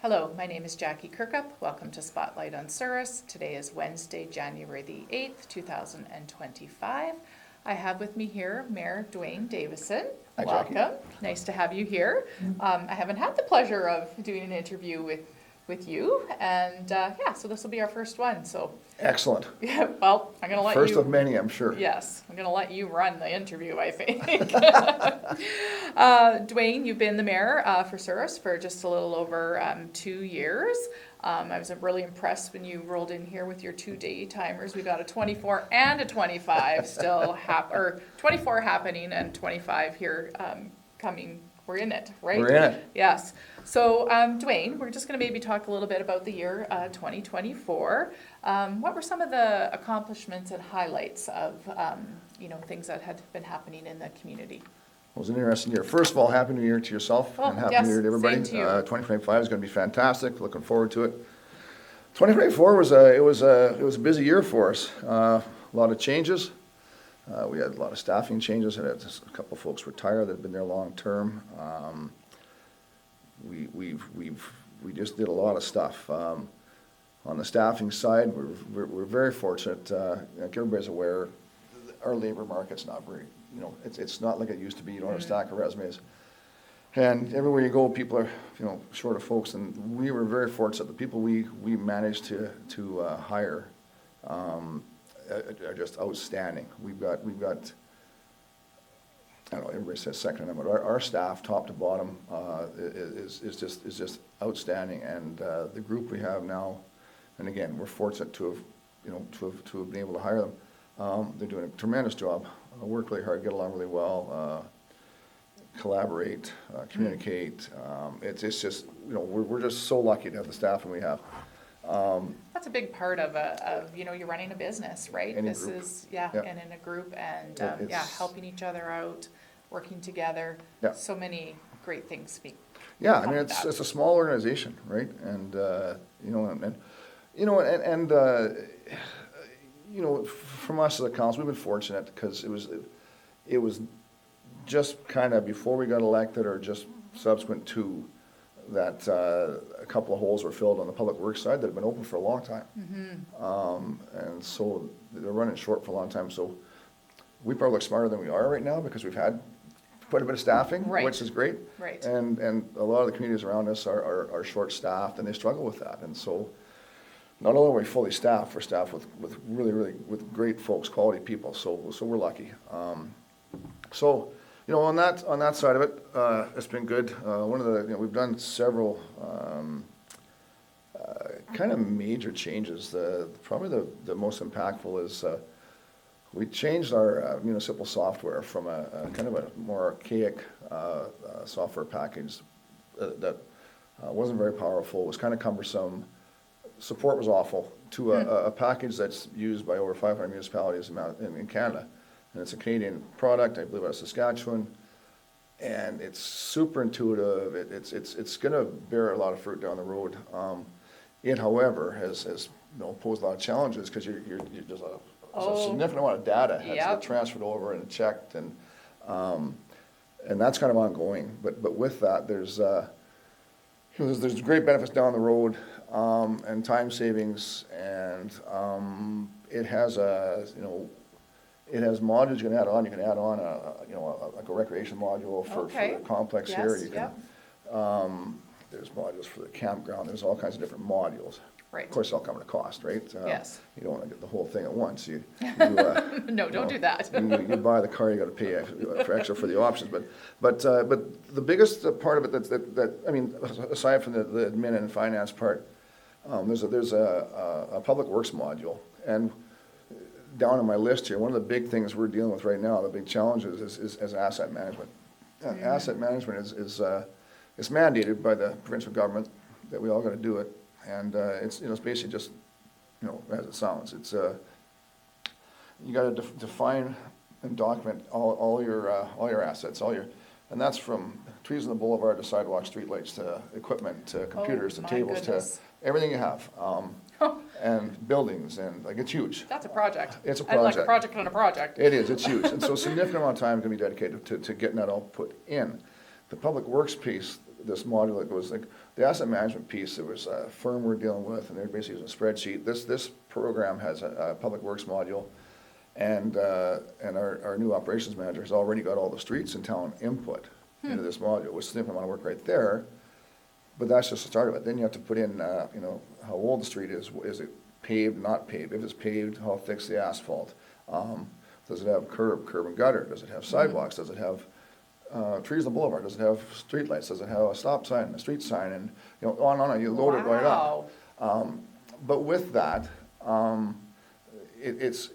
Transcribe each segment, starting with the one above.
Hello, my name is Jackie Kirkup. Welcome to Spotlight on Souris. Today is Wednesday, January the 8th, 2025. I have with me here Mayor Duane Davison. Hi, Welcome. Jackie. Nice to have you here. I haven't had the pleasure of doing an interview with you, and so this will be our first one. So Excellent. yeah, well, I'm going to let First you. of many, I'm sure. Yes, I'm going to let you run the interview, I think. Duane, you've been the mayor for Souris for just a little over 2 years. I was really impressed when you rolled in here with your 2-day timers. We got a 24 and a 25 still, or 24 happening and 25 here coming. We're in it, right? We're in it. Yes. So, Duane, we're just going to maybe talk a little bit about the year 2024. What were some of the accomplishments and highlights of, things that had been happening in the community? It was an interesting year. First of all, Happy New Year to yourself and Happy New Year to everybody. Same to you. 2025 is going to be fantastic. Looking forward to it. 2024 was a busy year for us. A lot of changes. We had a lot of staffing changes. Had a couple of folks retire that have been there long term. We just did a lot of stuff. On the staffing side, we're very fortunate. Like everybody's aware, our labor market's not very, it's not like it used to be. You don't have a stack of resumes. And everywhere you go, people are, short of folks. And we were very fortunate. The people we managed to hire are just outstanding. We've got I don't know, everybody says second to none, but our staff, top to bottom, is just outstanding. And the group we have now, and again, we're fortunate to have been able to hire them. They're doing a tremendous job. Work really hard, get along really well, collaborate, communicate. It's just we're just so lucky to have the staff we have. That's a big part of you're running a business, right? Any This group. is, Yep. and in a group and, It's- helping each other out, working together. Yep. So many great things speak. Yeah, I come mean, with that. it's a small organization, right? And, from us as a council, we've been fortunate because it was just kind of before we got elected or just subsequent to that, a couple of holes were filled on the public works side that have been open for a long time. And so they're running short for a long time. So we probably look smarter than we are right now because we've had quite a bit of staffing, Right. which is great. Right. And a lot of the communities around us are short-staffed and they struggle with that. And so not only are we fully staffed, we're staffed with really, really with great folks, quality people. So we're lucky. On that side of it, it's been good. One of the we've done several kind of major changes. Probably the most impactful is we changed our municipal software from a kind of a more archaic software package that wasn't very powerful, was kind of cumbersome, support was awful, to a package that's used by over 500 municipalities in Canada. And it's a Canadian product, I believe out of Saskatchewan, and it's super intuitive. It's going to bear a lot of fruit down the road. It, however, has posed a lot of challenges because you're just a significant amount of data has to Yep. get transferred over and checked, and that's kind of ongoing. But with that, there's great benefits down the road, and time savings, and it has it has modules you can add on. You can add on like a recreation module for the complex here. Yes, You can, there's modules for the campground. There's all kinds of different modules. Right. Of course, it's all come at a cost, right? Yes. You don't want to get the whole thing at once. No, don't do that. you buy the car, you got to pay extra for the options. But the biggest part of it that I mean, aside from the admin and finance part, there's a public works module. And down on my list here, one of the big things we're dealing with right now, the big challenges is asset management. Asset management is mandated by the provincial government that we all got to do it. And it's basically just as it sounds. It's you got to define and document all your assets, and that's from trees on the boulevard to sidewalks, streetlights to equipment to computers to my tables goodness. to everything you have, and buildings, and it's huge. That's a project. It's a I'd like a project. project on a project. It is. It's huge, and so a significant amount of time can be dedicated to getting that all put in. The public works piece this module that goes like, the asset management piece, there was a firm we're dealing with, and they're basically using a spreadsheet. This program has a public works module, and our new operations manager has already got all the streets in town input into this module, which is the amount of work right there. But that's just the start of it. Then you have to put in, you know, how old the street is it paved, not paved? If it's paved, how thick's the asphalt? Does it have curb and gutter? Does it have sidewalks? Does it have trees on the boulevard? Does it have streetlights? Does it have a stop sign, a street sign, and, you know, on and on, you load it right up. But with that, it's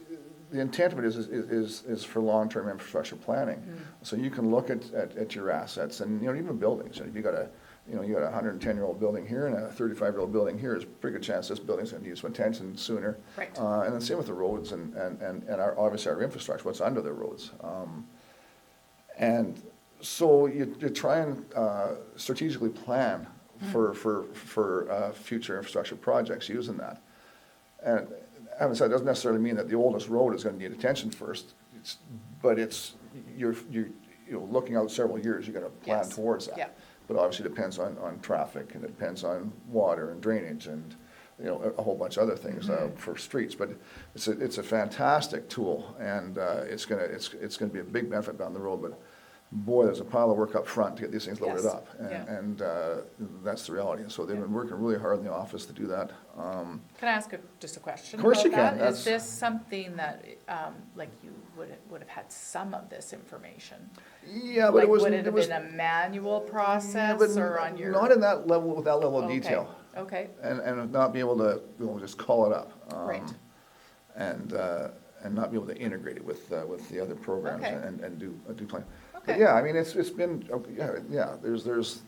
the intent of it is for long-term infrastructure planning. So you can look at your assets, and, you know, even buildings. If you got a 110-year-old building here and a 35-year-old building here, there's a pretty good chance this building's going to need some attention sooner. Right. And then same with the roads and obviously our infrastructure, what's under the roads. And so you try and strategically plan for future infrastructure projects using that. And having said, it doesn't necessarily mean that the oldest road is going to need attention first, but you're looking out several years, you're going to plan towards that. Yeah. But obviously it depends on traffic, and it depends on water and drainage, and, you know, a whole bunch of other things for streets. But it's a fantastic tool, and it's gonna be a big benefit down the road. But boy, there's a pile of work up front to get these things loaded up, and that's the reality. And so they've been working really hard in the office to do that. Can I ask just a question? Of course about you can. That? Is this something that like you would have had some of this information? Yeah, but like, it was. Would it have been a manual process, or on your? Not in that level, with that level of detail. Okay. And not be able to, you know, just call it up. Right. And not be able to integrate it with the other programs and do plan. Okay. But yeah, I mean, it's been, there's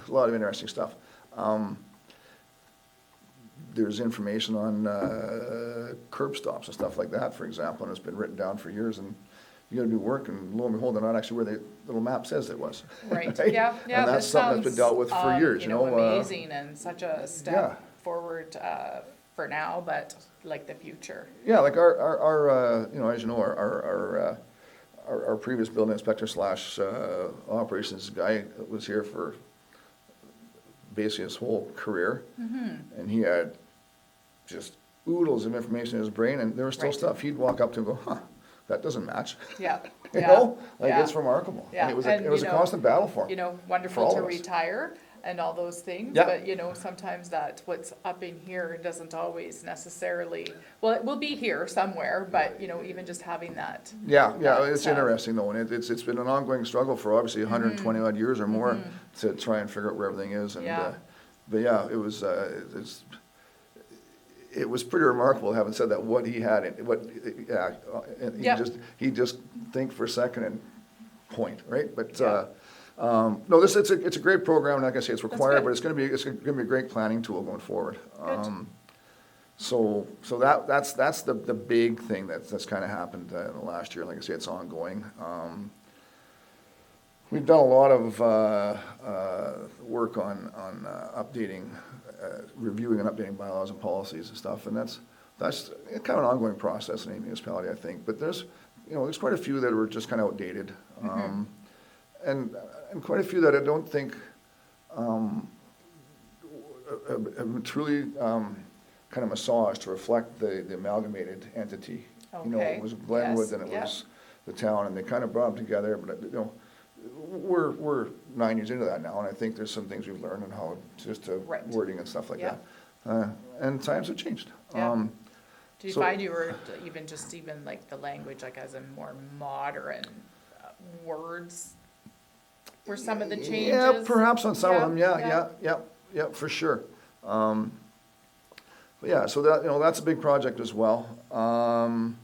a lot of interesting stuff. There's information on curb stops and stuff like that, for example, and it's been written down for years, and you gotta do work, and lo and behold, they're not actually where the little map says it was. Right, Right? yeah. And that's something that's been dealt with for years, you know. Amazing, and such a step forward for now, but like the future. Yeah, like our you know, as you know, our previous building inspector / operations guy was here for basically his whole career, and he had just oodles of information in his brain, and there was still stuff he'd walk up to and go, huh, that doesn't match. Yeah. You know, like it's remarkable. Yeah. And it was a constant battle for him. You know, wonderful to retire and all those things, but, you know, sometimes that what's up in here doesn't always necessarily, well, it will be here somewhere, but, you know, even just having that. Yeah, it's interesting though, and it's been an ongoing struggle for obviously 120 odd years or more to try and figure out where everything is, and but yeah, it was pretty remarkable, having said that, what he had, he just think for a second and point, right? But no, it's a great program, and like I say, it's required, but it's gonna be a great planning tool going forward. So that's the big thing that's kind of happened in the last year. Like I say, it's ongoing. We've done a lot of work on updating, reviewing and updating bylaws and policies and stuff, and that's kind of an ongoing process in any municipality, I think. But there's quite a few that were just kind of outdated, and quite a few that I don't think have truly kind of massaged to reflect the amalgamated entity. You know, it was Glenwood and it was the town, and they kind of brought them together, but you know, we're 9 years into that now, and I think there's some things we've learned on how just to wording and stuff like that. And times have changed. Do you find you were even like the language, like as in more modern words, were some of the changes? Yeah, perhaps on some of them. Yeah, for sure. But yeah, so that's a big project as well. And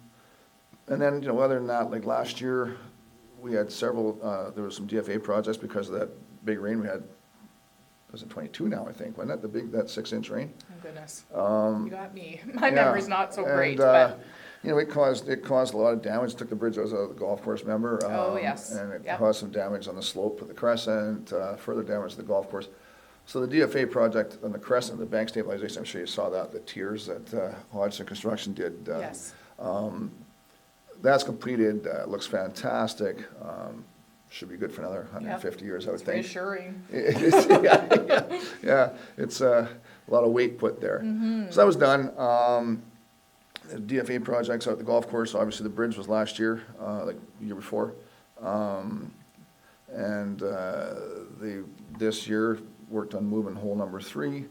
then other than that, like last year, we had several. There were some DFA projects because of that big rain we had. Was it 22 now? I think wasn't that that 6-inch rain? Oh goodness, you got me. My memory's not so great, but. It caused a lot of damage. Took the bridge out of the golf course, remember? And it caused some damage on the slope of the crescent, further damage to the golf course. So the DFA project on the crescent, the bank stabilization, I'm sure you saw that, the tiers that Hodgson Construction did. Yes. That's completed, looks fantastic. should be good for another 150 years, I would It's think. reassuring. Yeah, it's a lot of weight put there. So that was done. DFA projects out at the golf course, obviously the bridge was last year, like the year before. They, this year, worked on moving hole number 3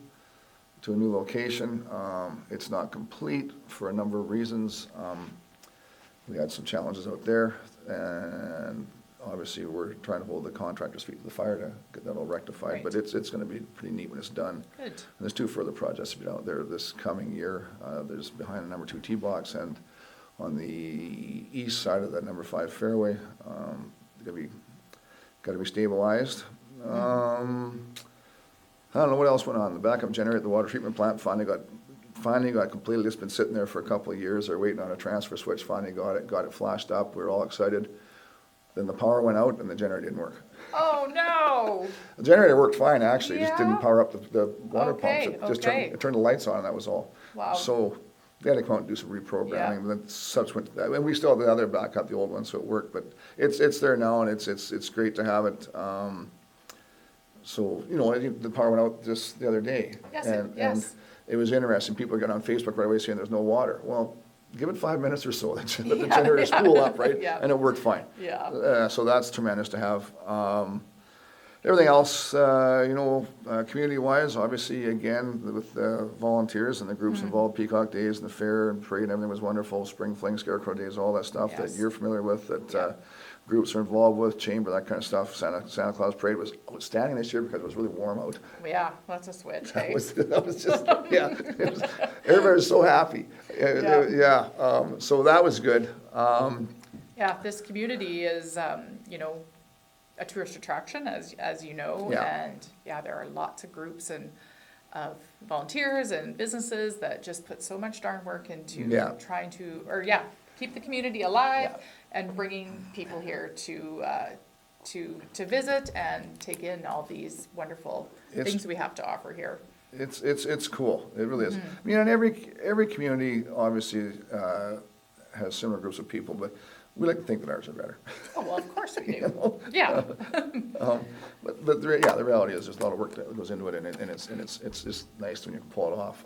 to a new location. It's not complete for a number of reasons. We had some challenges out there, and obviously we're trying to hold the contractor's feet to the fire to get that all rectified. Right. But it's gonna be pretty neat when it's done. Good. And there's 2 further projects to be done out there this coming year. There's behind the number 2 tee box and on the east side of that number 5 fairway, gotta be stabilized. I don't know what else went on. The backup generator at the water treatment plant finally got completed. It's been sitting there for a couple of years. They're waiting on a transfer switch. Finally got it flashed up. We were all excited. Then the power went out and the generator didn't work. Oh, no. The generator worked fine, actually. It just Yeah. didn't power up the water Okay, pumps. It just okay. turned the lights on, and that was all. Wow. So they had to come out and do some reprogramming. Yeah. But then subsequent to that, and we still have the other backup, the old one, so it worked. But it's there now, and it's great to have it. So, I think the power went out just the other day. Yes, And yes. it was interesting. People got on Facebook right away saying there's no water. Well, give it 5 minutes or so. Let the Yeah, generator spool up, right? Yeah. And it worked fine. Yeah. So that's tremendous to have. Everything else, community-wise, obviously, again, with the volunteers and the groups involved, Peacock Days and the fair and parade and everything was wonderful, Spring Fling, Scarecrow Days, all that stuff that Yes. you're familiar with, that Yeah. groups are involved with, chamber, that kind of stuff. Santa Claus Parade was outstanding this year because it was really warm out. Yeah, that's a switch, hey? That was just, yeah. Everybody was so happy. So that was good. Yeah, this community is, a tourist attraction, as you know. Yeah. And yeah, there are lots of groups and of volunteers and businesses that just put so much darn work into Yeah. trying to, keep the community alive Yeah. and bringing people here to visit and take in all these wonderful things we have to offer here. It's cool. It really is. I mean, and every community obviously has similar groups of people, but we like to think that ours are better. Oh, well, of course we You do. know? Yeah. But the reality is there's a lot of work that goes into it, and it's just nice when you can pull it off.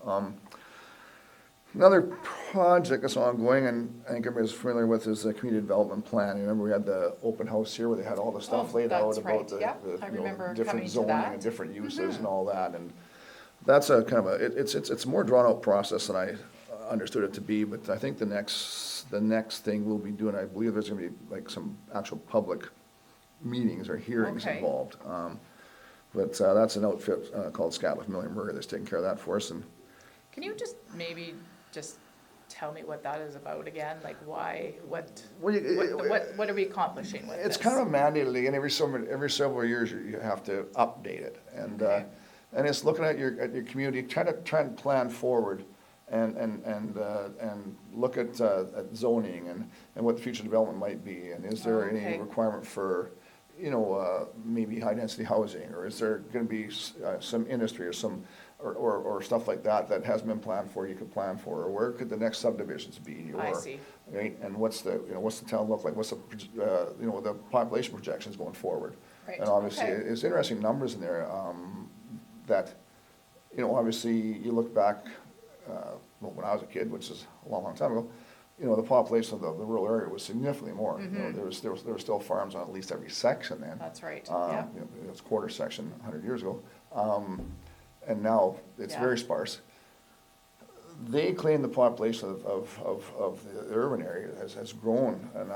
Another project that's ongoing, and I think everybody's familiar with, is the community development plan. You remember we had the open house here where they had all the stuff Oh, laid out that's about right. the Yeah, I remember coming different to zoning that. and different uses and all that. And that's a kind of it's a more drawn out process than I understood it to be. But I think the next thing we'll be doing, I believe there's going to be like some actual public meetings or hearings Okay. involved. But that's an outfit called Scotland Miller Murray that's taking care of that for us. And Can you just tell me what that is about again? Like why, what are we accomplishing with it's this? kind of mandated, and every several years you have to update it. And Okay. and it's looking at your community, trying to plan forward and look at zoning and what the future development might be, and is there any Okay. requirement for maybe high density housing, or is there going to be some industry or some or stuff like that hasn't been planned for, you could plan for, or where could the next subdivisions be, or I see. right, and what's the town look like, what's the the population projections going forward. Right, And obviously okay. it's interesting numbers in there that obviously you look back when I was a kid, which is a long time ago, the population of the rural area was significantly more. There were still farms on at least every section then. That's right, yeah. It was a quarter section 100 years ago. And now it's Yeah. very sparse. They claim the population of the urban area has grown, and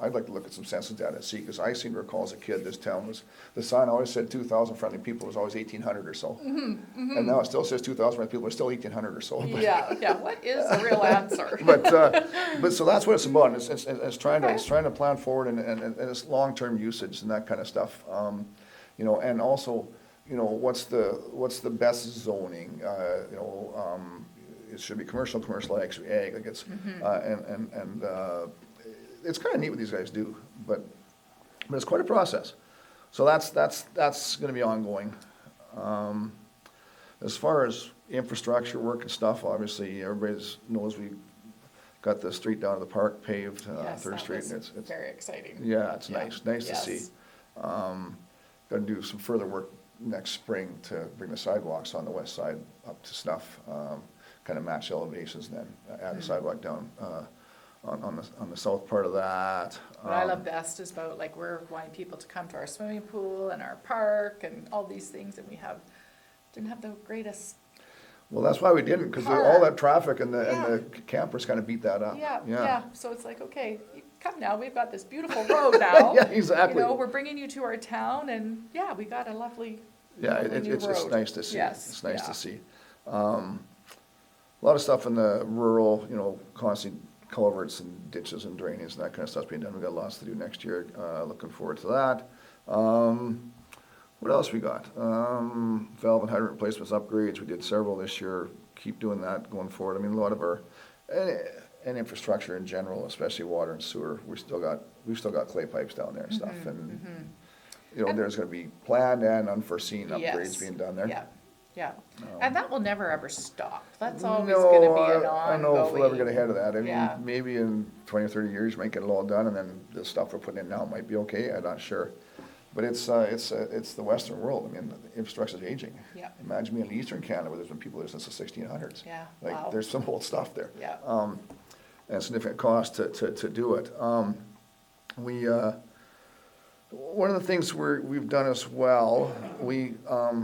I'd like to look at some census data and see, because I seem to recall as a kid, this town was, the sign always said 2,000 friendly people, it was always 1,800 or so. And now it still says 2,000 friendly people, it's still 1,800 or so. But- Yeah, what is the real answer? But so that's what it's about. It's trying Okay. to plan forward and it's long-term usage and that kind of stuff. And also, what's the best zoning? It should be commercial, ag, like it's it's kind of neat what these guys do, but it's quite a process. So that's going to be ongoing. As far as infrastructure work and stuff, obviously everybody knows we got the street down to the park paved, Yes, Third that Street, was and it's, very exciting. yeah, it's nice to Yes. see. Gonna do some further work next spring to bring the sidewalks on the west side up to snuff, kind of match elevations, and then add the sidewalk down, on the south part of that. What I love best is about, like, we're wanting people to come to our swimming pool and our park and all these things, and didn't have the greatest, Well, that's why we didn't, because all that traffic and the campers kind of beat that up. yeah, so it's like, okay, you come now, we've got this beautiful road now. Yeah, exactly. You know, we're bringing you to our town, and, yeah, we got a lovely, Yeah, lovely new it's road. nice to see. Yes, It's nice yeah. to see. A lot of stuff in the rural, constant culverts and ditches and drainage and that kind of stuff's being done. We've got lots to do next year, looking forward to that. What else we got? Valve and hydrant replacements, upgrades, we did several this year, keep doing that going forward. I mean, a lot of our, and infrastructure in general, especially water and sewer, we've still got clay pipes down there and stuff, and, there's gonna be planned and unforeseen upgrades Yes, being done there. yeah, and that will never ever stop, that's always No, gonna be an I don't know if we'll ever get ongoing. ahead of that. I Yeah. mean, maybe in 20 or 30 years, we might get it all done, and then the stuff we're putting in now might be okay, I'm not sure. But it's the Western world, I mean, the infrastructure's aging. Yeah. Imagine me in Eastern Canada, where there's been people there since the 1600s. Yeah, Like, wow. there's some old stuff there. Yeah. And significant cost to do it. One of the things we've done as well,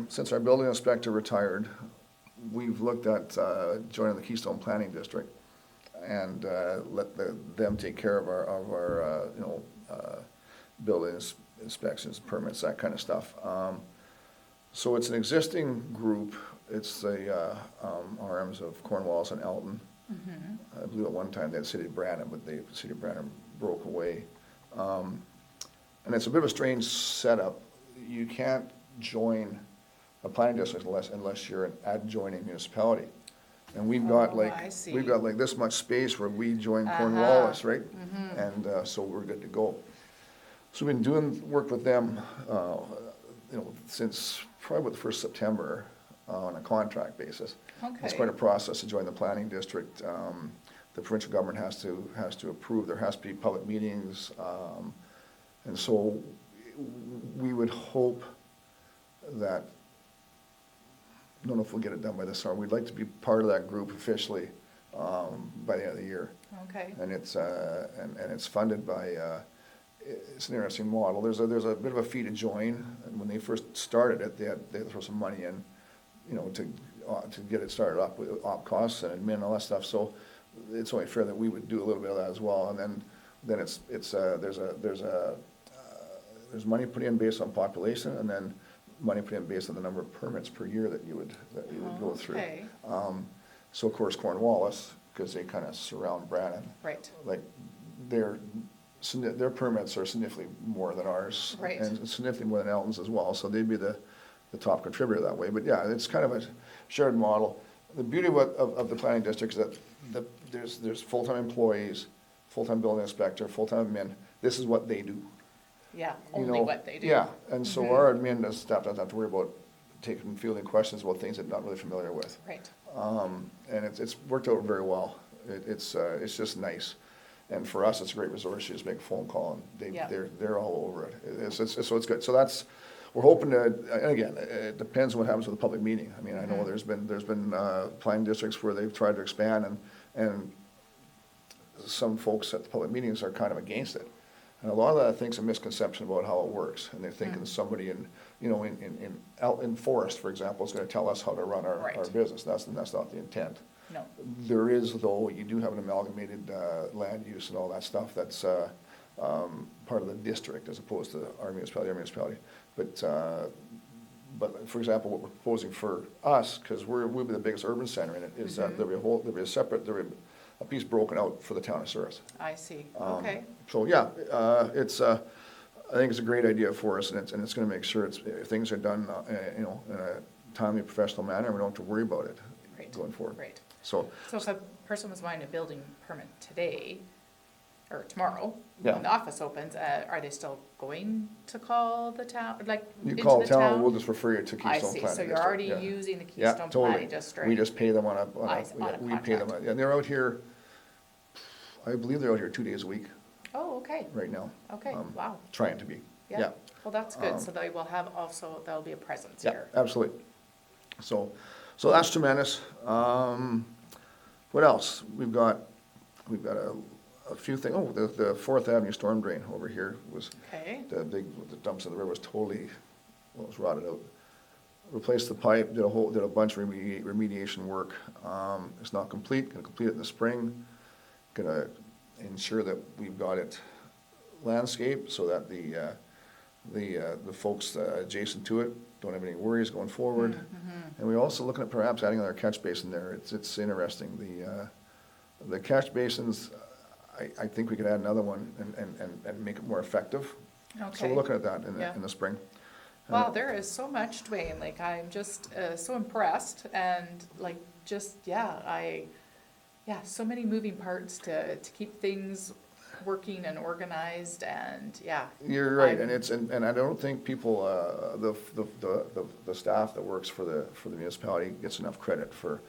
since our building inspector retired, we've looked at joining the Keystone Planning District and let them take care of our buildings, inspections, permits, that kind of stuff. So it's an existing group. It's the arms of Cornwallis and Elton. Mm-hmm. I believe at one time they had City of Brandon, but the City of Brandon broke away. And it's a bit of a strange setup. You can't join a planning district unless you're an adjoining municipality. And we've got I see. this much space where we join Uh-huh. Cornwallis, right? And so we're good to go. So we've been doing work with them, since probably about the first September on a contract basis. It's Okay. quite a process to join the planning district. The provincial government has to approve. There has to be public meetings. And so we would hope that, I don't know if we'll get it done by this summer. We'd like to be part of that group officially by the end of the year. Okay, And it's funded by, it's an interesting model. There's a bit of a fee to join. And when they first started it, they had to throw some money in, to get it started up with op costs and admin and all that stuff. So it's only fair that we would do a little bit of that as well. And then there's money put in based on population, and then money put in based on the number of permits per year that you would go through. okay, So of course Cornwallis, because they kind of surround Brandon, right, like their permits are significantly more than ours. Right. And significantly more than Elton's as well, so they'd be the top contributor that way. But yeah, it's kind of a shared model. The beauty of the planning district is that there's full-time employees, full-time building inspector, full-time admin. This is what they do. yeah, You only know, what they do. Yeah, and so our admin staff doesn't have to worry about fielding questions about things they're not really familiar with. Right, And it's worked out very well. It's just nice. And for us, it's a great resource. You just make a phone call and Yeah. they're all over it. So it's good. So we're hoping to, and again, it depends on what happens with the public meeting. I mean, I know there's been planning districts where they've tried to expand and some folks at the public meetings are kind of against it. And a lot of that, I think, is a misconception about how it works. And they're thinking somebody out in Forest, for example, is gonna tell us how to run our Right. business. That's not the intent. no, There is, though, you do have an amalgamated land use and all that stuff that's part of the district as opposed to our municipality. But for example, what we're proposing for us, because we'll be the biggest urban center in it, is that there'll be a piece broken out for the town of Souris. I see, okay, So, yeah, I think it's a great idea for us, and it's gonna make sure things are done, in a timely, professional manner, and we don't have to worry about it Right. going forward. right. So, So if a person was buying a building permit today, or tomorrow, Yeah. when the office opens, are they still going to call the town, like, you into call the town, town? we'll just refer you to I Keystone see, Planning so you're District, already yeah. using the Yeah, Keystone totally. Planning District. We just pay them on I see, on a we pay them, contract. and they're out here I believe they're out here 2 days a week Oh, okay, right now. okay, wow. Trying to be. Yeah, well, that's good, so they will have also, there'll be a presence Yeah, here. absolutely. So that's tremendous. What else? We've got a few things. Oh, the Fourth Avenue storm drain over here was, Okay, the dumps in the river was totally, well, it was rotted out. Replaced the pipe, did a bunch of remediation work. It's not complete, gonna complete it in the spring. Gonna ensure that we've got it landscaped so that the folks adjacent to it don't have any worries going forward. And we're also looking at perhaps adding another catch basin there. It's interesting. The catch basins, I think we could add another one and make it more effective. So okay. we're looking at that Yeah. in the spring. Wow, there is so much, Duane, like, I'm just so impressed, and like, just, so many moving parts to keep things working and organized, and, yeah. You're right, and I don't think people, the staff that works for the municipality gets enough credit for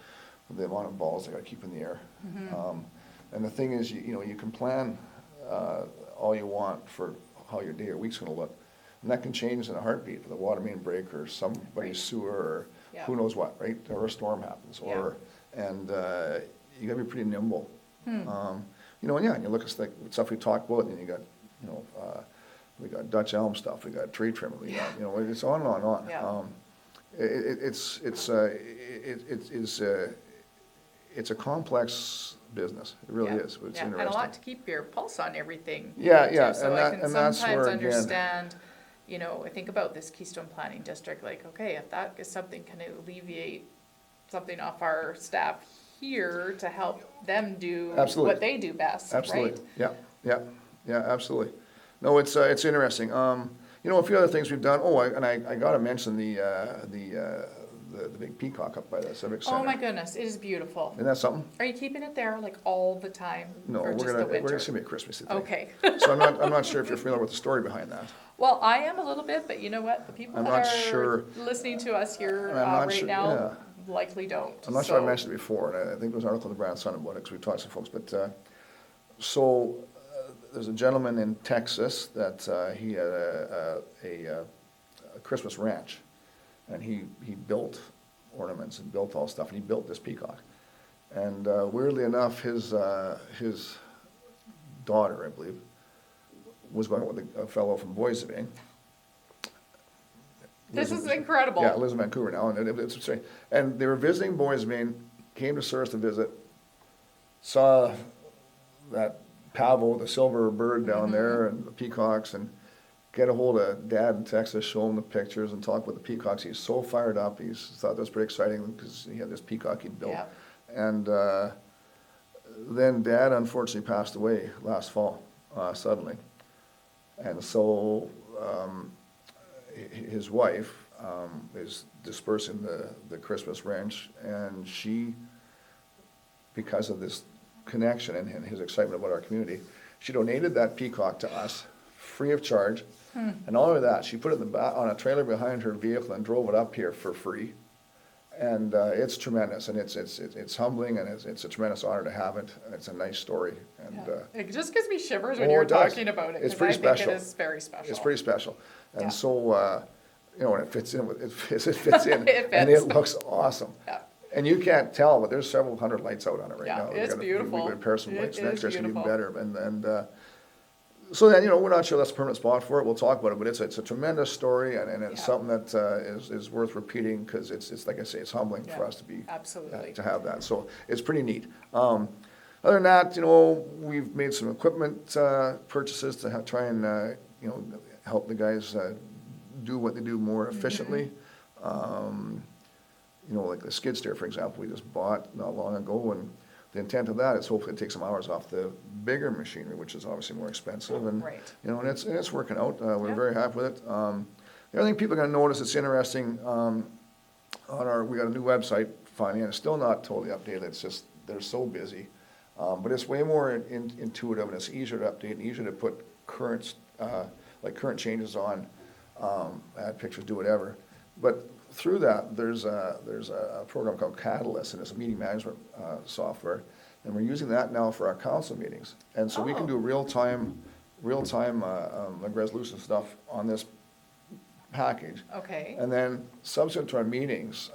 the amount of balls they gotta keep in the air. And the thing is, you can plan all you want for how your day or week's gonna look, and that can change in a heartbeat, with a water main break, or somebody's Right. sewer, or Yeah. who knows what, right? Or a storm happens, and you gotta be pretty nimble. And you look at like stuff we talked about, and you got, we got Dutch elm stuff, we got tree trim, we got, it's on and on and on. Yeah. It's a complex business, it really Yeah. is, it's Yeah, interesting. and a lot to keep your pulse on everything. Yeah, too. yeah, So and I that- can and that's sometimes where, again- understand, I think about this Keystone Planning District, like, okay, if that is something, can alleviate something off our staff here to help them do Absolutely. what they do best, right? Absolutely, yeah, absolutely. No, it's interesting. A few other things we've done, I gotta mention the big peacock up by the Civic Center. Oh my goodness, it is beautiful. Isn't that something? Are you keeping it there like all the time? No, or we're just gonna, the we're winter? gonna be a Christmassy thing. Okay. So I'm not sure if you're familiar with the story behind that. Well, I am a little bit, but you know what? The people I'm that not are sure. listening to us here I'm not right sure- now yeah. likely don't. I'm not sure I So- mentioned it before, and I think there was an article in the Brown Sun about it, because we talked to some folks, but, there's a gentleman in Texas that, he had a Christmas ranch, and he built ornaments and built all stuff, and he built this peacock. And weirdly enough, his daughter, I believe, was going with a fellow from Boise. This is incredible. Yeah, lives in Vancouver now, and it's strange. And they were visiting Boise, came to Souris to visit, saw that pavo, the silver bird down there, and the peacocks, and get a hold of Dad in Texas, show him the pictures, and talk with the peacocks. He's so fired up. He thought that was pretty exciting because he had this peacock he'd built. Yeah. And then Dad unfortunately passed away last fall, suddenly. And so his wife is dispersing the Christmas ranch, and she, because of this connection and his excitement about our community, she donated that peacock to us, free of charge. And not only that, she put it on a trailer behind her vehicle and drove it up here for free. And it's tremendous, and it's humbling, and it's a tremendous honor to have it. It's a nice story, and Yeah. It just gives me shivers when oh, you're it does. talking about it. It's 'Cause pretty I think special. it is very special. it's pretty special. And Yeah. so, and it fits in, it fits in, It and it fits. looks awesome. Yeah. And you can't tell, but there's several hundred lights out on it right Yeah, now. it's beautiful. We could pair some It lights is next year, it's even beautiful. better. And so then, we're not sure that's a permanent spot for it. We'll talk about it, but it's a tremendous story, and it's Yeah. something that is worth repeating, because it's like I say, it's humbling for Yeah, us to be absolutely. to have that. So it's pretty neat. Other than that, we've made some equipment purchases to try and help the guys do what they do more efficiently. Like the skid steer, for example, we just bought not long ago, and the intent of that is hopefully to take some hours off the bigger machinery, which is obviously more expensive, and Right. and it's working out. We're Yeah. very happy with it. The other thing people are going to notice, it's interesting, we got a new website finally, and it's still not totally updated. It's just they're so busy, but it's way more intuitive, and it's easier to update and easier to put current changes on, add pictures, do whatever. But through that, there's a program called Catalyst, and it's a meeting management software, And we're using that now for our council meetings. And so we can Oh. do real-time, like resolution stuff on this package. Okay. And then subsequent to our meetings,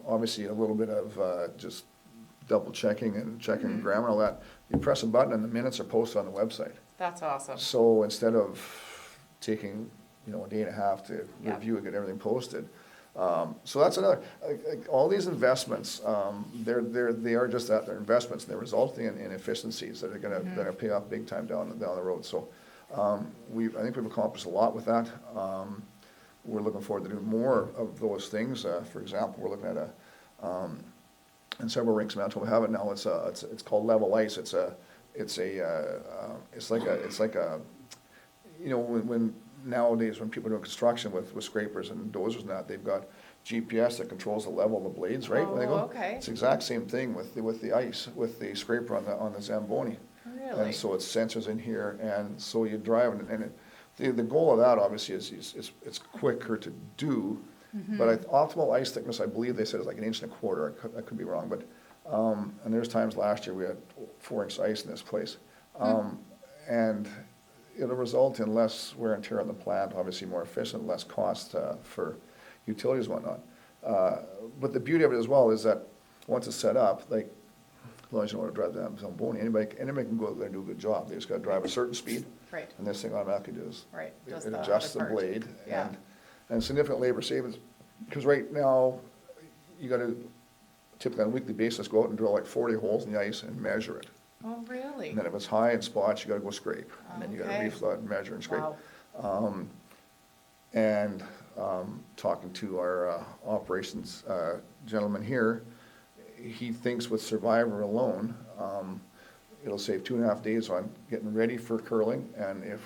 obviously a little bit of just double checking and checking grammar and all that. You press a button and the minutes are posted on the website. That's awesome. So instead of taking, a day and a half to Yeah. review and get everything posted. So that's another, all these investments, they are just that, they're investments, and they're resulting in efficiencies that are gonna pay off big time down the road. So, I think we've accomplished a lot with that. We're looking forward to doing more of those things. For example, we're looking at in several rinks in Manitoba, we have it now, it's called level ice. It's like a, when nowadays, when people are doing construction with scrapers and dozers and that, they've got GPS that controls the level of the blades, right? when they go. Okay. It's the exact same thing with the ice, with the scraper on the Zamboni. Really? And so it's sensors in here, and so you drive, and the goal of that obviously is it's quicker to do, but optimal ice thickness, I believe they said is like 1.25 inches. I could be wrong, but, and there's times last year we had 4-inch ice in this place. And it'll result in less wear and tear on the plant, obviously more efficient, less cost for utilities and whatnot. But the beauty of it as well is that once it's set up, like, as long as you know how to drive the Zamboni, anybody can go out there and do a good job. They just gotta drive a certain speed. Right. And this thing automatically does. Right. Does It the adjusts the other part. blade, Yeah. and significant labor savings. Because right now, you gotta typically on a weekly basis go out and drill like 40 holes in the ice and measure it. Oh, really? And then if it's high in spots, you gotta go scrape. And then you gotta Okay. reflood and measure and scrape. Wow. And talking to our operations gentleman here, he thinks with Survivor alone, it'll save 2.5 days on getting ready for curling, and if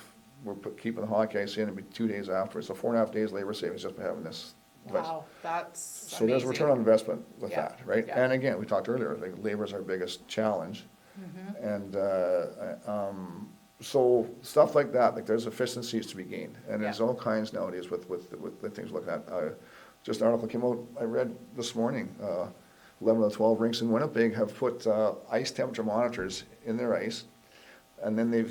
we're keeping the hockey ice in, it'll be 2 days after. So 4.5 days labor savings just by having this device. Wow, that's So there's a return on investment with Yeah, that, right? yeah. And again, we talked earlier, like labor is our biggest challenge. And so stuff like that, like there's efficiencies to be gained. And there's Yeah. all kinds nowadays with the things we're looking at. Just an article came out, I read this morning, 11 of the 12 rinks in Winnipeg have put ice temperature monitors in their ice. And then they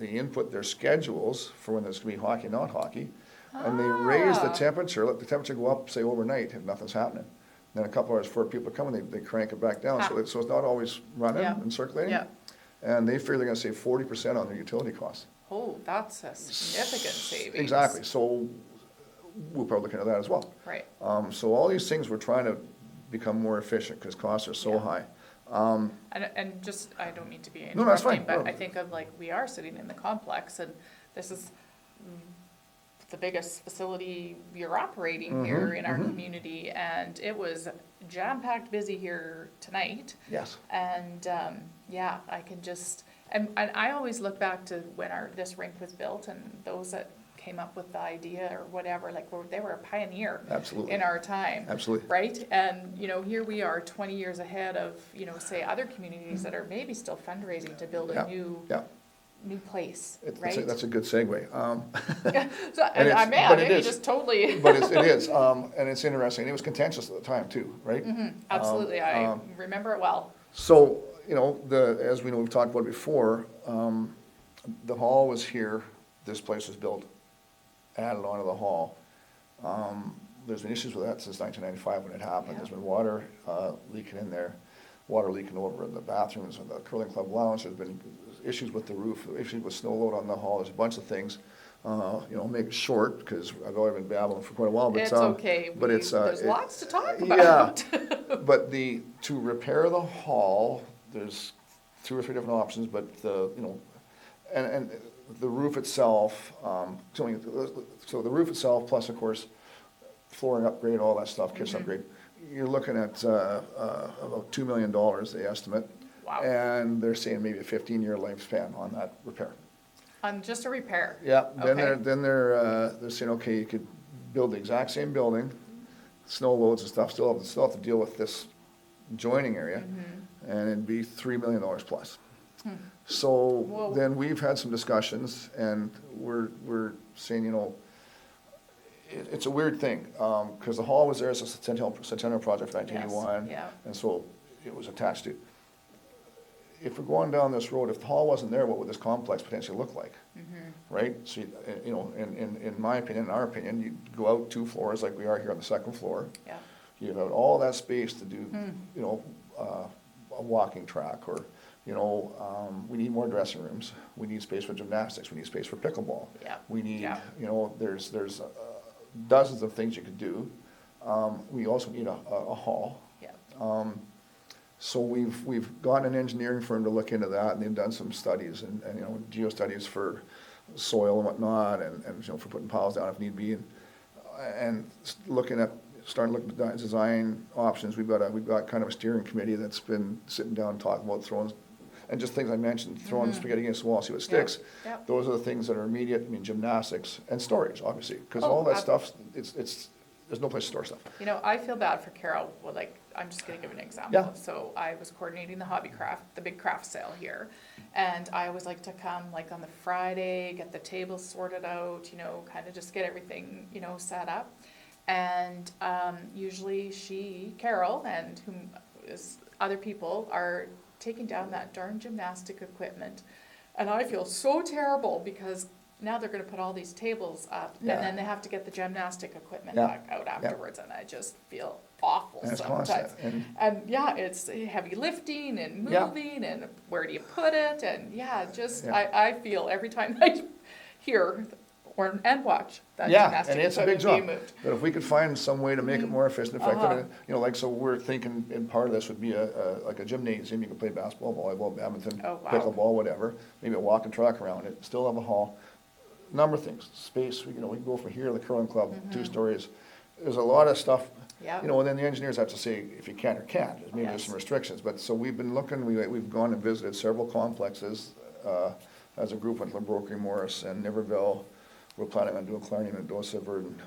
input their schedules for when there's gonna be hockey, not hockey. And they raise the temperature, let the temperature go up, say overnight, if nothing's happening. Then a couple hours before people are coming, they crank it back down, so it's not always running Yeah. and circulating. Yeah. And they figure they're gonna save 40% on their utility costs. Oh, that's a significant savings. Exactly, so we're probably looking at that as well. Right. So all these things, we're trying to become more efficient, because costs are so Yeah. high. And just, I don't mean to be No, that's fine. interrupting, but No. I think of like, we are sitting in the complex, and this is the biggest facility you're operating here in our community, and it was jam-packed busy here tonight. Yes. And, yeah, I can just, and I always look back to when this rink was built, and those that came up with the idea or whatever, like, they were a pioneer. Absolutely. In our time. Absolutely. Right? And, here we are 20 years ahead of, say, other communities that are maybe still fundraising to build Yeah, a yeah. new place, That's right? a good segue. So, and I'm but mad, it you is. just totally. But it is, and it's interesting, it was contentious at the time too, right? Absolutely, I remember it well. So, as we know, we've talked about it before, the hall was here, this place was built, added onto the hall. There's been issues with that since 1995 when it happened. Yeah. There's been water leaking in there, water leaking over in the bathrooms and the curling club lounge. There's been issues with the roof, issues with snow load on the hall. There's a bunch of things. Make it short, because I've already been babbling for quite a while, but. It's okay, But it's. there's lots to talk Yeah, about. but to repair the hall, there's 2 or 3 different options, but and the roof itself, so the roof itself, plus of course, flooring upgrade, all that stuff, kitchen upgrade, you're looking at about $2 million, they estimate. Wow. And they're saying maybe a 15-year lifespan on that repair. On just a repair. Yeah, Okay. then they're saying, okay, you could build the exact same building, snow loads and stuff, still have to deal with this joining area, and it'd be $3 million plus. So Whoa. then we've had some discussions, and we're saying, it's a weird thing, because the hall was there as a centennial project for 1981. Yeah. And so it was attached to. If we're going down this road, if the hall wasn't there, what would this complex potentially look like? Right? So, you know, in my opinion, in our opinion, you go out 2 floors like we are here on the 2nd floor. Yeah. You have all that space to do, you know, a walking track, or, you know, we need more dressing rooms. We need space for gymnastics. We need space for pickleball. Yeah. We need, Yeah. you know, there's dozens of things you could do. We also need a hall. Yeah. So we've gotten an engineering firm to look into that, and they've done some studies and you know, geostudies for soil and whatnot, and you know, for putting piles down if need be, and starting looking at design options. We've got kind of a steering committee that's been sitting down and talking about throwing, and just things I mentioned, throwing spaghetti against the wall, see what sticks. Yeah. Yeah. Those are the things that are immediate. I mean, gymnastics and storage, obviously, because Oh, all that stuff, there's no place to store stuff. You know, I feel bad for Carol. Well, like, I'm just gonna give an example. Yeah. So I was coordinating the big craft sale here. And I always like to come like on the Friday, get the tables sorted out, you know, kind of just get everything, you know, set up. And usually Carol, and whom is other people, are taking down that darn gymnastic equipment. And I feel so terrible because now they're gonna put all these tables up, and Yeah. then they have to get the gymnastic equipment Yeah. back out afterwards, and I just feel awful And it's sometimes. constant, And yeah, it's heavy lifting and Yeah. moving, and where do you put it, and yeah, just, Yeah. I feel every time I hear and watch that Yeah, gymnastic and it's a big equipment job. being moved. But if we could find some way to make it more efficient, effective, Uh-huh. and, you know, like, so we're thinking, and part of this would be like a gymnasium. You can play basketball, volleyball, badminton, Oh, wow. pickleball, whatever. Maybe a walking track around it, still have a hall. Number of things, space, you know, we can go from here to the curling club, 2 stories. There's a lot of stuff, Yep. you know, and then the engineers have to say if you can or can't. Maybe there's Yes. some restrictions, but so we've been looking, we've gone and visited several complexes, as a group, went to Brokering Morris and Niverville. We're planning on doing Clarendon and Dosa, Verdon.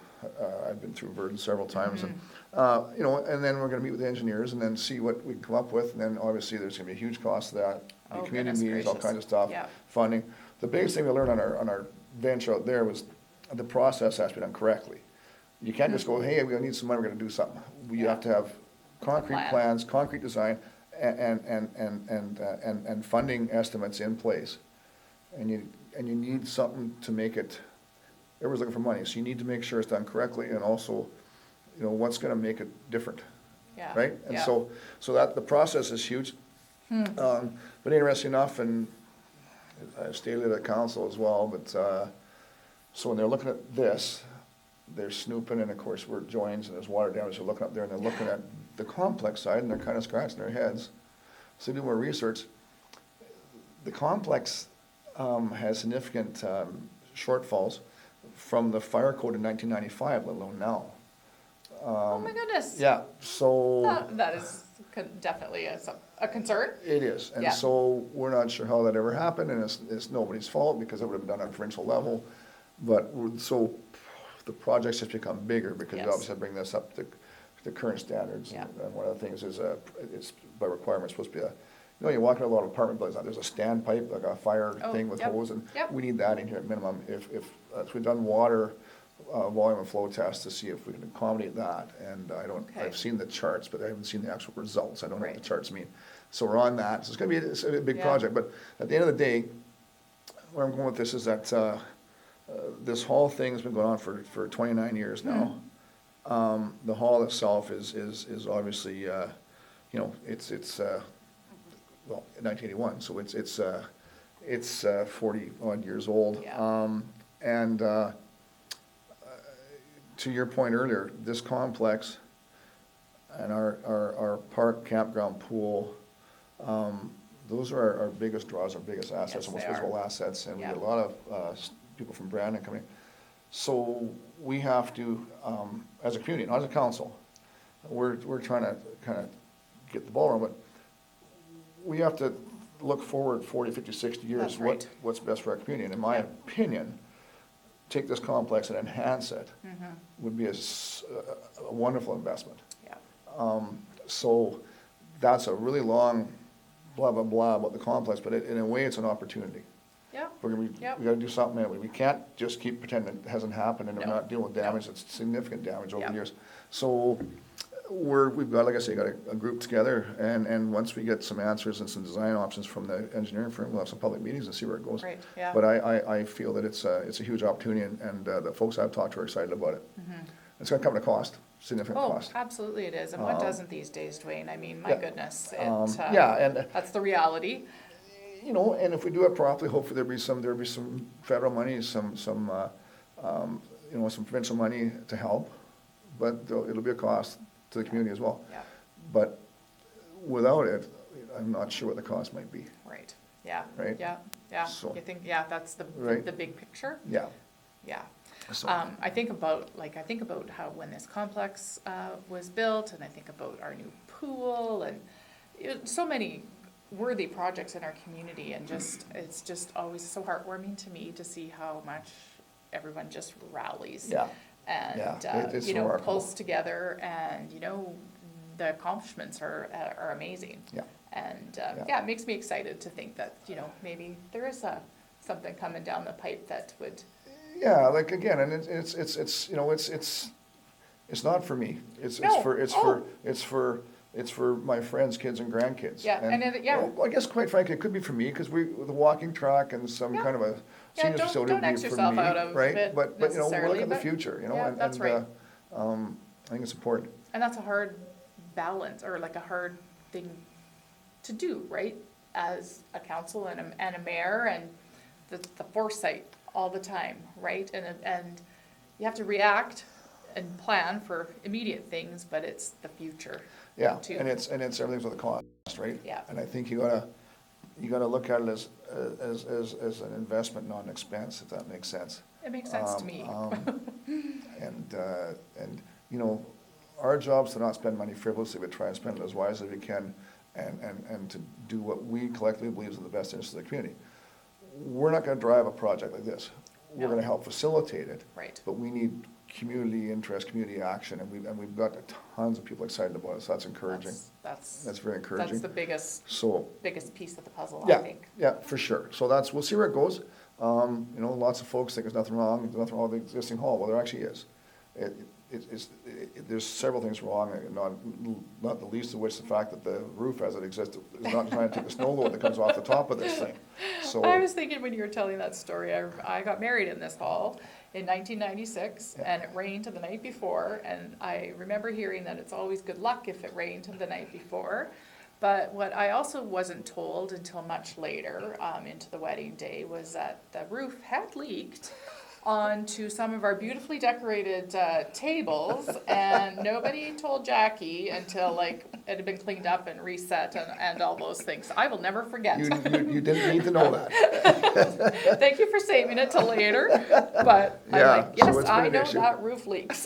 I've been through Verdon several times, and, you know, and then we're gonna meet with the engineers and then see what we can come up with, and then obviously there's gonna be a huge cost to that. Be Oh, community goodness meetings, all gracious. kinds of stuff, Yeah. funding. The biggest thing we learned on our venture out there was the process has to be done correctly. You can't just go, hey, we need some money, we're gonna do something. We Yeah. have to have concrete plan. plans, concrete design, and funding estimates in place. And you need something to make it, everyone's looking for money, so you need to make sure it's done correctly, and also, you know, what's gonna make it different, Yeah. right? And Yeah. so that, the process is huge. But interesting enough, and I've stated at council as well, but, so when they're looking at this, they're snooping, and of course, we're joins, and there's water damage, they're looking up there, and they're looking at the complex side, and they're kind of scratching their heads. So they do more research. The complex has significant shortfalls from the fire code in 1995, let alone now. Oh my goodness. Yeah, so. That is definitely a concern. It is, and Yeah. so we're not sure how that ever happened, and it's nobody's fault, because it would have been done at provincial level. But, so, the projects just become bigger, because you Yes. obviously bring this up to the current standards. Yeah. And one of the things is, it's by requirement supposed to be you know, you walk in a lot of apartment buildings, there's a standpipe, like a fire Oh, thing with yep, hose, and yep. we need that in here at minimum. If so we've done water, volume and flow tests to see if we can accommodate that, and Okay. I've seen the charts, but I haven't seen the actual results. I don't know what the Right. charts mean. So we're on that, so it's a big Yeah. project, but at the end of the day, where I'm going with this is that, this hall thing's been going on for 29 years now. The hall itself is obviously, you know, it's well, 1981, so it's 40 odd years old. Yeah. And to your point earlier, this complex and our park, campground, pool, those are our biggest draws, our biggest assets, Yes, our most they are. visible assets, and we Yeah. get a lot of people from Brandon coming. So we have to, as a community, not as a council, we're trying to kind of get the ball rolling, but we have to look forward 40, 50, 60 years, That's right. what's best for our community. And in my opinion, take this complex and enhance it would be a wonderful investment. Yeah. So that's a really long blah, blah, blah about the complex, but in a way, it's an opportunity. Yeah. We Yep. gotta do something anyway. We can't just keep pretending it hasn't happened and we're No. not dealing with damage. It's significant damage over the Yep. years. So we've got, like I say, got a group together, and once we get some answers and some design options from the engineering firm, we'll have some public meetings and see where it goes. Right, yeah. But I feel that it's a huge opportunity, and the folks I've talked to are excited about it. It's gonna come at a cost, significant Oh, cost. absolutely it is, and what doesn't these days, Duane? I mean, my yeah. goodness, Yeah, and that's the reality. you know, and if we do it properly, hopefully there'll be some federal money, some you know, some provincial money to help, but it'll be a cost to the community as well. Yeah, But without it, I'm not sure what the cost might be. right, yeah, Right? yeah. So- You think, yeah, that's Right. the big picture? Yeah. Yeah. So, I think about how when this complex was built, and I think about our new pool, and so many worthy projects in our community, and it's just always so heartwarming to me to see how much everyone just rallies. yeah, And, Yeah, it's you know, remarkable. pulls together, and, you know, the accomplishments are amazing. yeah, And, Yeah. yeah, it makes me excited to think that, you know, maybe there is something coming down the pipe that would, yeah. Like again, and it's you know it's not for me. No. It's for my friends, kids, and grandkids. Yeah, and it- yeah. Well, I guess quite frankly, it could be for me because the walking track and some Yeah. kind of a Yeah, senior don't- facility don't would be X for yourself me, out of right? it But you know, we're necessarily, looking at the but- future, you know, yeah, that's right. I think it's important. and that's a hard balance, or like a hard thing to do, right? As a council and a mayor, and the foresight all the time, right? And you have to react and plan for immediate things, but it's the future. Yeah, too. and it's everything's with a cost, right? Yeah. And I think you gotta look at it as an investment, not an expense, if that makes sense. It makes sense to me. And, you know, our job's to not spend money frivolously, but try and spend it as wisely as we can, and to do what we collectively believe is in the best interest of the community. We're not gonna drive a project like this. We're No. gonna help facilitate it. Right. But we need community interest, community action, and we've got tons of people excited about it, so that's encouraging. That's Very encouraging. That's the biggest So, piece of the puzzle, I yeah, think. yeah, for sure. So we'll see where it goes. You know, lots of folks think there's nothing wrong with the existing hall. Well, there actually is. There's several things wrong, not the least of which the fact that the roof as it exists is not designed to take the snow load that comes off the top of this thing. So, I was thinking when you were telling that story, I got married in this hall in 1996, Yeah. and it rained the night before, and I remember hearing that it's always good luck if it rained the night before. But what I also wasn't told until much later, into the wedding day, was that the roof had leaked onto some of our beautifully decorated tables, and nobody told Jackie until like it had been cleaned up and reset and all those things. I will never forget. you didn't need to know that. Thank you for saving it till later, but I'm Yeah, like, so yes, it's been I an know issue. that roof leaks.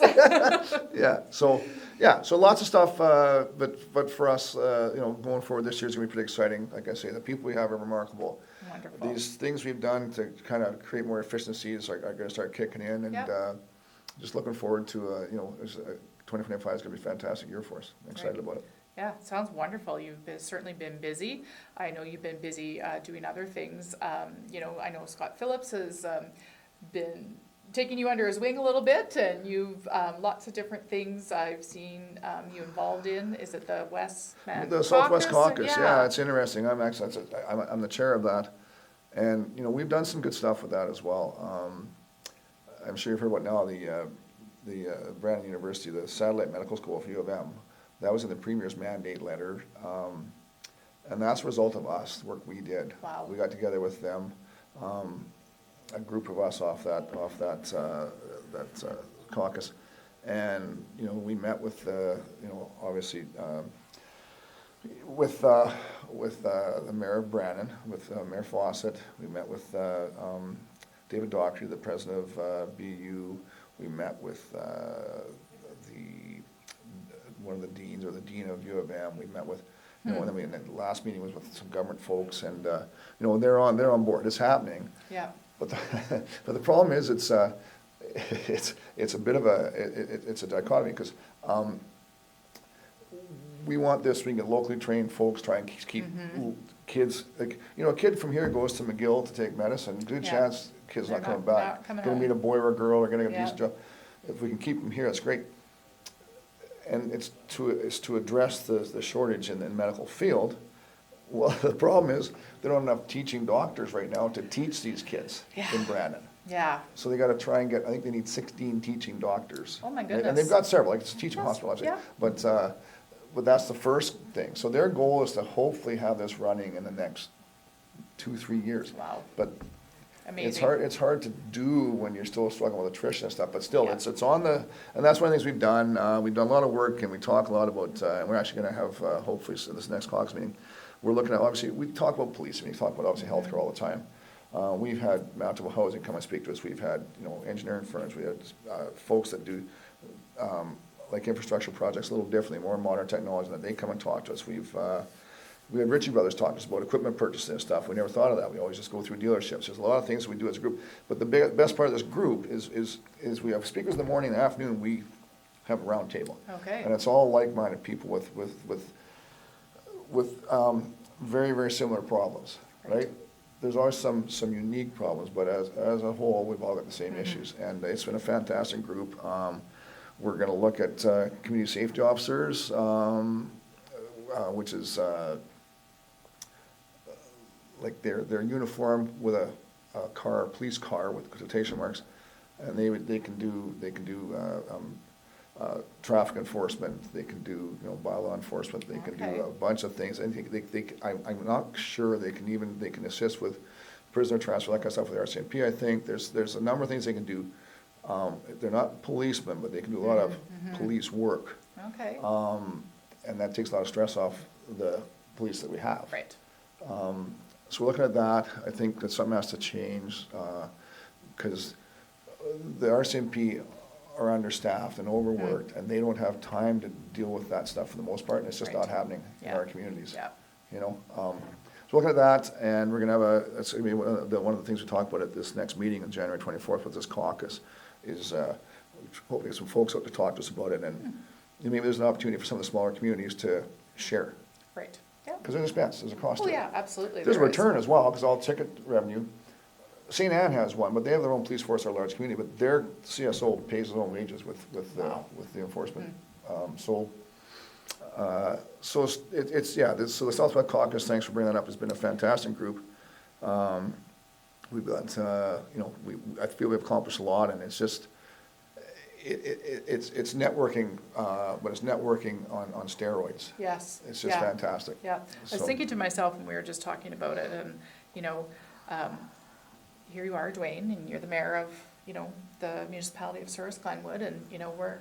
So lots of stuff, but for us, you know, going forward this year's gonna be pretty exciting. Like I say, the people we have are remarkable. Wonderful. These things we've done to kind of create more efficiencies are gonna start kicking in, and Yep. just looking forward to, you know, 2025 is gonna be a fantastic year for us. I'm excited Right. about it. Yeah, sounds wonderful. Certainly been busy. I know you've been busy doing other things. You know, I know Scott Phillips has been taking you under his wing a little bit, and you've lots of different things I've seen you involved in. Is it the Westman The Southwest Caucus, yeah, It's it's interesting. I'm the chair of that. And, you know, we've done some good stuff with that as well. I'm sure you've heard about now the Brandon University, the Satellite Medical School for U of M. That was in the Premier's mandate letter. And that's a result of us, the work we did. Wow. We got together with them, a group of us off that caucus. And, you know, we met with, you know, obviously, with the Mayor of Brandon, with Mayor Fawcett. We met with David Dockery, the president of BU. We met with one of the deans, or the dean of U of M. We met with, you know, and then the last meeting was with some government folks, and you know, they're on board. It's happening. Yeah. But the problem is it's a bit of it's a dichotomy, because we want this, we can get locally trained folks, try and keep kids, like, you know, a kid from here goes to McGill to take medicine, good Yeah. chance kid's They're not coming not back. coming Gonna home. meet a boy or a girl, or gonna get a Yeah. decent job. If we can keep them here, that's great. and it's to address the shortage in the medical field. Well, the problem is, they don't have enough teaching doctors right now to teach these kids in Brandon. Yeah. So they gotta try and get, I think they need 16 teaching doctors. Oh my And goodness. they've got several, like it's a teaching Yes, hospital, obviously. yeah. But that's the first thing. So their goal is to hopefully have this running in the next 2-3 years. Wow. But Amazing. it's hard to do when you're still struggling with attrition and stuff, but still, Yeah. it's on the, and that's one of the things we've done. We've done a lot of work, and we talk a lot about, and we're actually gonna have, hopefully, so this next caucus meeting, we're looking at, obviously, we talk about police, and we talk about, obviously, healthcare all the time. We've had Mountable Housing come and speak to us, we've had, engineering firms, we had, folks that do, like infrastructure projects a little differently, more modern technology, that they come and talk to us. We had Ritchie Brothers talk to us about equipment purchasing and stuff. We never thought of that. We always just go through dealerships. There's a lot of things we do as a group. But the best part of this group is we have speakers in the morning and afternoon. We have a round table. Okay. And it's all like-minded people with very, very similar problems, right? There's always some unique problems, but as a whole, we've all got the same issues. And it's been a fantastic group. We're gonna look at community safety officers, which is like their uniform with a police car with quotation marks, and they can do traffic enforcement, they can do bylaw enforcement, they can Okay. do a bunch of things, and I'm not sure they can assist with prisoner transfer, that kind of stuff with RCMP. I think there's a number of things they can do. They're not policemen, but they can do a lot of police work. Okay. And that takes a lot of stress off the police that we have. Right. So we're looking at that. I think that something has to change, because the RCMP are understaffed and overworked, and they don't have time to deal with that stuff for the most part, and it's just Right. not happening in Yeah. our communities. Yeah. So looking at that, and we're gonna have that's gonna be one of the things we talk about at this next meeting on January 24th with this caucus, is hopefully get some folks out to talk to us about it, and maybe there's an opportunity for some of the smaller communities to share. Right. Yeah. Because there's an expense, there's a cost Oh, to it. yeah, absolutely. There's a there is. return as well, because all ticket revenue, St. Anne has one, but they have their own police force, our large community, but their CSO pays his own wages with Wow. the enforcement. So so the Southwest Caucus, thanks for bringing that up, has been a fantastic group. We've got, I feel we've accomplished a lot, and it's just, it's networking, but it's networking on steroids. Yes. It's just yeah. fantastic. Yeah. I was So- thinking to myself when we were just talking about it, and, here you are, Duane, and you're the mayor of, the municipality of Souris, Glenwood, and, we're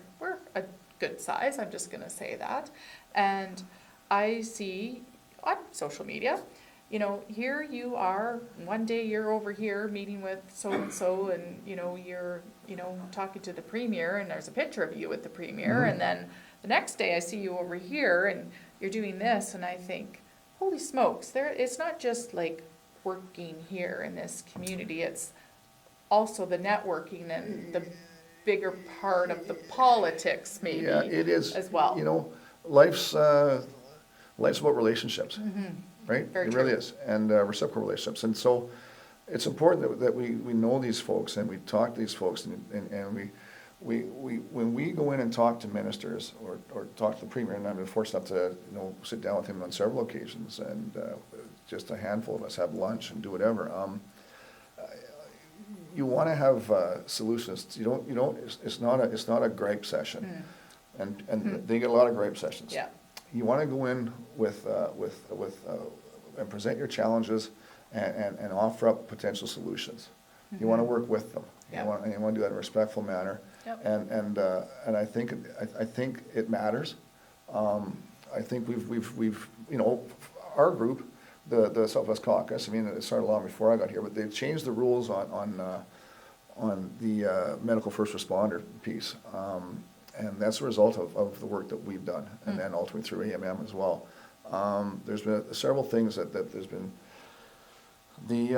a good size, I'm just gonna say that. And I see on social media, here you are, one day you're over here meeting with so-and-so, and, you're, talking to the premier, and there's a picture of you with the premier, and then the next day I see you over here, and you're doing this, and I think, holy smokes, it's not just like working here in this community, it's also the networking and the bigger part of the politics maybe Yeah, it is. as well. Life's about relationships, right? Very It true. really is, and reciprocal relationships. And so it's important that we know these folks, and we talk to these folks, and we when we go in and talk to ministers or talk to the premier, and I've been fortunate enough to sit down with him on several occasions, and just a handful of us have lunch and do whatever. You want to have solutions. You don't. It's not a gripe session, and they get a lot of gripe sessions. Yeah. You want to go in with and present your challenges and offer up potential solutions. You want to work with them. Yeah. You want to do that in a respectful manner. Yep. And I think it matters. I think we've our group, the Southwest Caucus. I mean, it started long before I got here, but they've changed the rules on the medical first responder piece. And that's a result of the work that we've done, and then ultimately through AMM as well. There's been several things that there's been, the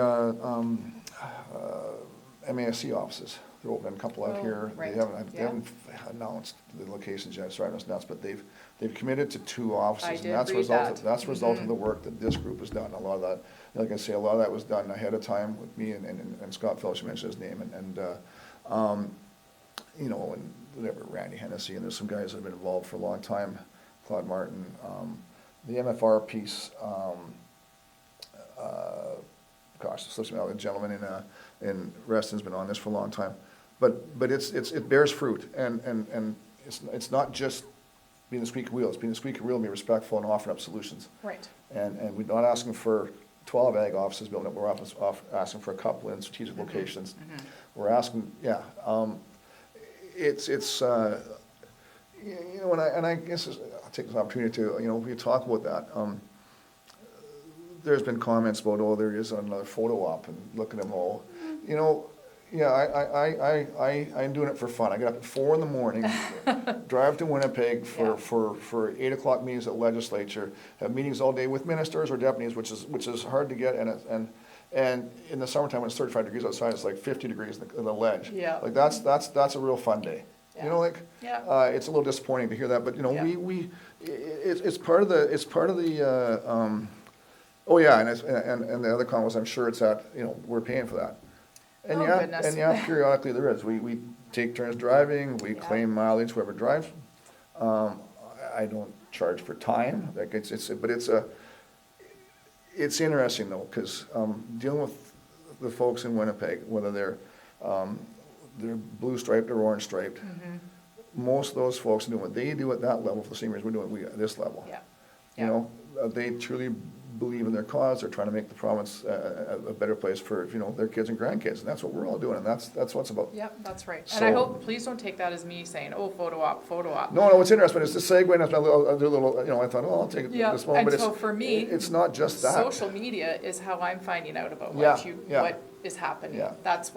MASC offices, they're opening a couple out Oh, here. right, They yeah. haven't announced the locations yet, it's driving us nuts, but they've committed to 2 offices. I And did that's a read result that. That's a result of the work that this group has done. A lot of that, like I say, a lot of that was done ahead of time with me, and Scott Phillips, you mentioned his name, you know, and whatever, Randy Hennessy, and there's some guys that have been involved for a long time, Claude Martin, the MFR piece, gosh, it slips me out, the gentleman in Reston's been on this for a long time. But it bears fruit, and it's not just being the squeaky wheel, it's being the squeaky wheel and be respectful and offering up solutions. Right. And we're not asking for 12 ag offices building up, we're asking for a couple in strategic locations. We're asking, yeah, it's you know, and I guess I'll take this opportunity to, you know, we talk about that. There's been comments about, oh, there is another photo op, and look at them all. You know, yeah, I'm doing it for fun. I get up at 4 in the morning, drive to Winnipeg for 8 o'clock meetings at legislature, have meetings all day with ministers or deputies, which is hard to get, and in the summertime when it's 35 degrees outside, it's like 50 degrees in the ledge. Yeah. Like that's a real fun day. Yeah. You know, like it's a little disappointing to hear that, but you know, it's part of the. Oh yeah, and the other comment was, I'm sure it's that, you know, we're paying for that. And goodness. Periodically there is. We take turns driving, we claim mileage whoever drives. I don't charge for time, like it's interesting though, because dealing with the folks in Winnipeg, whether they're blue striped or orange striped, most of those folks doing what they do at that level for the seniors, we're doing at this level. Yeah. You know, they truly believe in their cause. They're trying to make the province a better place for, you know, their kids and grandkids, and that's what we're all doing, and that's what it's about. Yeah, that's right. So, and I hope, please don't take that as me saying, oh, photo op. No, it's interesting. It's the segue, and I'll do a little, you know, I thought, oh, I'll take it this moment. And But so for me, it's not just that. Social media is how I'm finding out about what is happening. Yeah. That's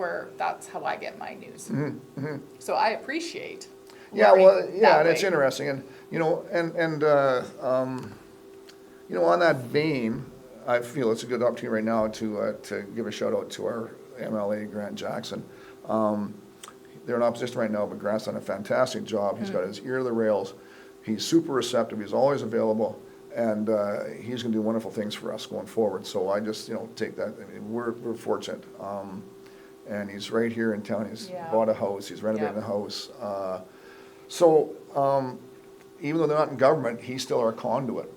how I get my news. So I appreciate. Yeah, well, yeah, and way. it's interesting, and you know, you know, on that vein, I feel it's a good opportunity right now to give a shout out to our MLA, Grant Jackson. They're in opposition right now, but Grant's done a fantastic job. He's got his ear to the rails. He's super receptive. He's always available, and he's going to do wonderful things for us going forward. So I just, you know, take that. I mean, we're fortunate, and he's right here in town. He's bought a house. He's renovating a house. So even though they're not in government, he's still our conduit.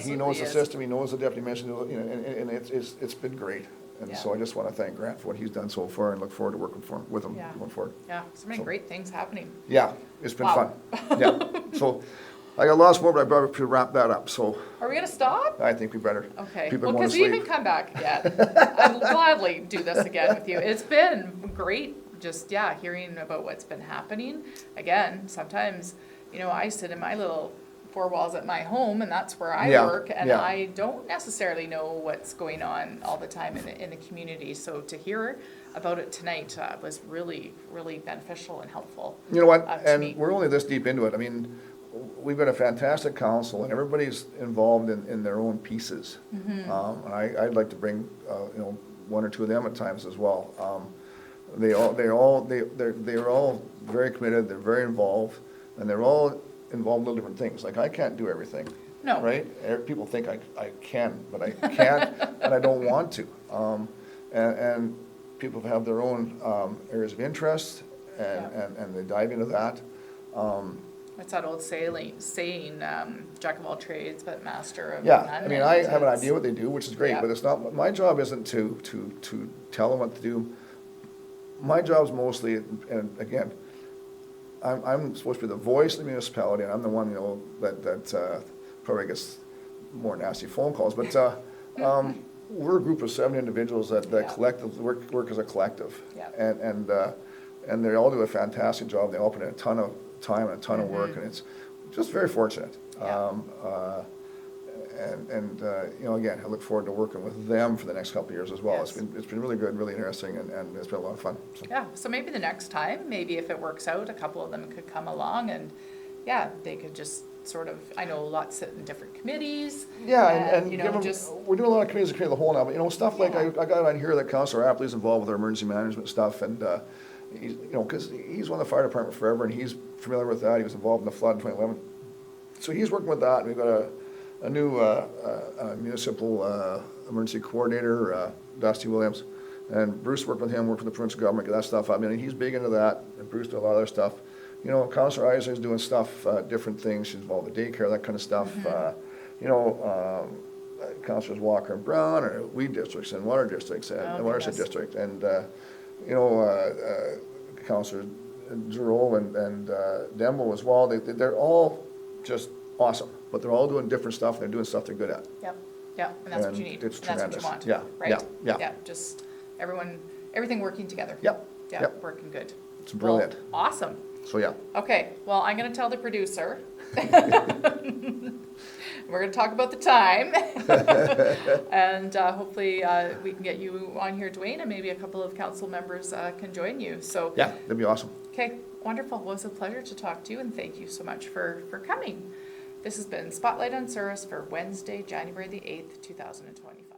He knows the system, he knows the deputy minister, you know, and it's been great. And so I just want to thank Grant for what he's done so far and look forward to working with him going forward. Yeah, so many great things happening. Yeah, it's been fun. Yeah, so I got lots more, but I brought up to wrap that up, so. Are we going to stop? I think we better. Okay, People well, because you haven't come back yet. I'd gladly do this again with you. It's been great just, hearing about what's been happening. Again, sometimes, you know, I sit in my little 4 walls at my home, and that's where I work, and I don't necessarily know what's going on all the time in the community. So to hear about it tonight was really, really beneficial and helpful. You know what? And we're only this deep into it. I mean, we've got a fantastic council, and everybody's involved in their own pieces. And I'd like to bring you know, 1 or 2 of them at times as well. They're all very committed. They're very involved, and they're all involved in little different things. Like I can't do everything. No. Right? People think I can, but I can't, and I don't want to. And people have their own areas of interest, and they dive into that. It's that old saying, jack of all trades, but master of none. Yeah, I mean, I have an idea what they do, which is great, but it's not, my job isn't to tell them what to do. My job's mostly, and again, I'm supposed to be the voice of the municipality, and I'm the one, you know, that probably gets more nasty phone calls, but we're a group of 7 individuals that collectively work as a collective. And they all do a fantastic job. They all put in a ton of time and a ton of work, and it's just very fortunate. You know, again, I look forward to working with them for the next couple of years as well. It's been really good, really interesting, and it's been a lot of fun. So. Yeah, so maybe the next time, maybe if it works out, a couple of them could come along, and they could just sort of, I know lots sit in different committees. Yeah, and you know, we're doing a lot of committees to create the whole now, but you know, stuff like I got on here that Councillor Apley's involved with our emergency management stuff, and he's, you know, because he's won the fire department forever, and he's familiar with that. He was involved in the flood in 2011, so he's working with that. And we've got a new municipal emergency coordinator, Dusty Williams, And Bruce worked with him, worked with the provincial government, get that stuff. I mean, he's big into that, and Bruce did a lot of other stuff. You know, Councillor Isaac is doing stuff, different things. She's involved with daycare, that kind of stuff. You know, Councillors Walker and Brown are weed districts and water districts and watershed district. And, you know, Councillor Giroux and Dembo as well. They're all just awesome, but they're all doing different stuff. And they're doing stuff they're good at. Yep, yep, and that's what you need. It's and that's what you want. Yeah, right? yeah. Just everything working together. Yep, yep. Working good. It's brilliant. Well, awesome. So yeah. Okay, well, I'm gonna tell the producer. We're gonna talk about the time. And hopefully we can get you on here, Duane, and maybe a couple of council members can join you. So yeah, that'd be awesome. Okay, wonderful. Well, it was a pleasure to talk to you, and thank you so much for coming. This has been Spotlight on Souris for Wednesday, January the 8th, 2025.